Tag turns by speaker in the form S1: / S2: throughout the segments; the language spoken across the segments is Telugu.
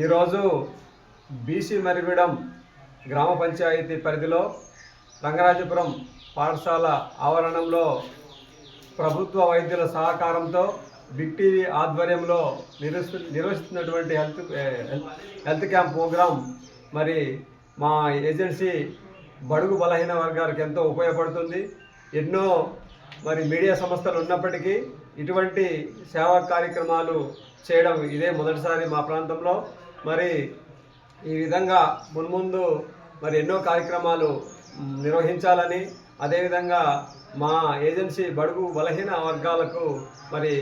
S1: ఈరోజు బీసీ మరిగూడెం గ్రామ పంచాయతీ పరిధిలో రంగరాజపురం పాఠశాల ఆవరణంలో ప్రభుత్వ వైద్యుల సహకారంతో బిగ్ టీవీ ఆధ్వర్యంలో నిర్వహిస్తున్నటువంటి హెల్త్ క్యాంప్ ప్రోగ్రాం మరి మా ఏజెన్సీ బడుగు బలహీన వర్గాలకు ఎంతో ఉపయోగపడుతుంది. ఎన్నో మరి మీడియా సంస్థలు ఉన్నప్పటికీ ఇటువంటి సేవా కార్యక్రమాలు చేయడం ఇదే మొదటిసారి మా ప్రాంతంలో. మరి ఈ విధంగా మున్ముందు మరి ఎన్నో కార్యక్రమాలు నిర్వహించాలని, అదేవిధంగా మా ఏజెన్సీ బడుగు బలహీన వర్గాలకు మరి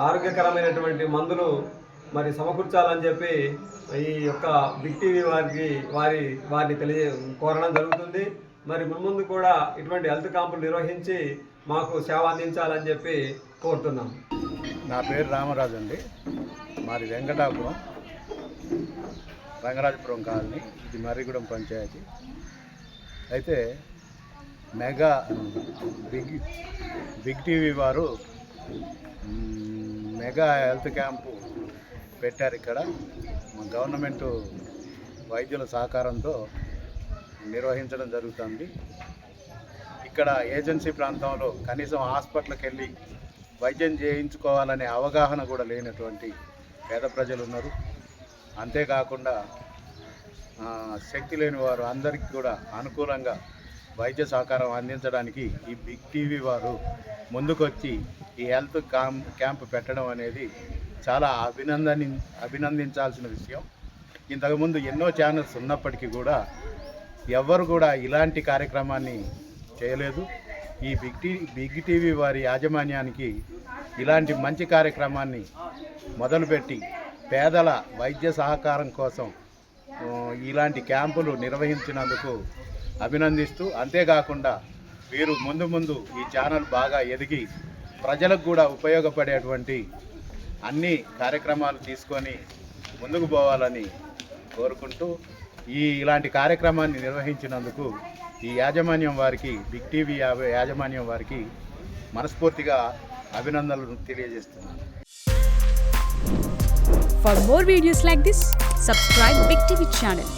S1: ఆరోగ్యకరమైనటువంటి మందులు మరి సమకూర్చాలని చెప్పి ఈ యొక్క బిగ్ టీవీ వారిని కోరడం జరుగుతుంది. మరి మున్ముందు కూడా ఇటువంటి హెల్త్ క్యాంపులు నిర్వహించి మాకు సేవ అందించాలని చెప్పి కోరుతున్నాం.
S2: నా పేరు రామరాజు అండి. మాది వెంకటాపురం, రంగరాజపురం కాలనీ, ఇది మర్రిగూడెం పంచాయతీ. అయితే బిగ్ టీవీ వారు మెగా హెల్త్ క్యాంపు పెట్టారు. ఇక్కడ గవర్నమెంట్ వైద్యుల సహకారంతో నిర్వహించడం జరుగుతుంది. ఇక్కడ ఏజెన్సీ ప్రాంతంలో కనీసం హాస్పిటల్కి వెళ్ళి వైద్యం చేయించుకోవాలనే అవగాహన కూడా లేనటువంటి పేద ప్రజలు ఉన్నారు. అంతేకాకుండా శక్తి లేని వారు అందరికీ కూడా అనుకూలంగా వైద్య సహకారం అందించడానికి ఈ బిగ్ టీవీ వారు ముందుకొచ్చి ఈ హెల్త్ క్యాంప్ పెట్టడం అనేది చాలా అభినందించాల్సిన విషయం. ఇంతకుముందు ఎన్నో ఛానల్స్ ఉన్నప్పటికీ కూడా ఎవరు కూడా ఇలాంటి కార్యక్రమాన్ని చేయలేదు. ఈ బిగ్ టీవీ వారి యాజమాన్యానికి ఇలాంటి మంచి కార్యక్రమాన్ని మొదలుపెట్టి పేదల వైద్య సహకారం కోసం ఇలాంటి క్యాంపులు నిర్వహించినందుకు అభినందిస్తూ, అంతేకాకుండా వీరు ముందు ఈ ఛానల్ బాగా ఎదిగి ప్రజలకు కూడా ఉపయోగపడేటువంటి అన్ని కార్యక్రమాలు తీసుకొని ముందుకు పోవాలని కోరుకుంటూ ఇలాంటి కార్యక్రమాన్ని నిర్వహించినందుకు ఈ యాజమాన్యం వారికి, బిగ్ టీవీ యాజమాన్యం వారికి మనస్ఫూర్తిగా అభినందనలు తెలియజేస్తున్నాను.
S3: For more videos like this, subscribe Big TV channel.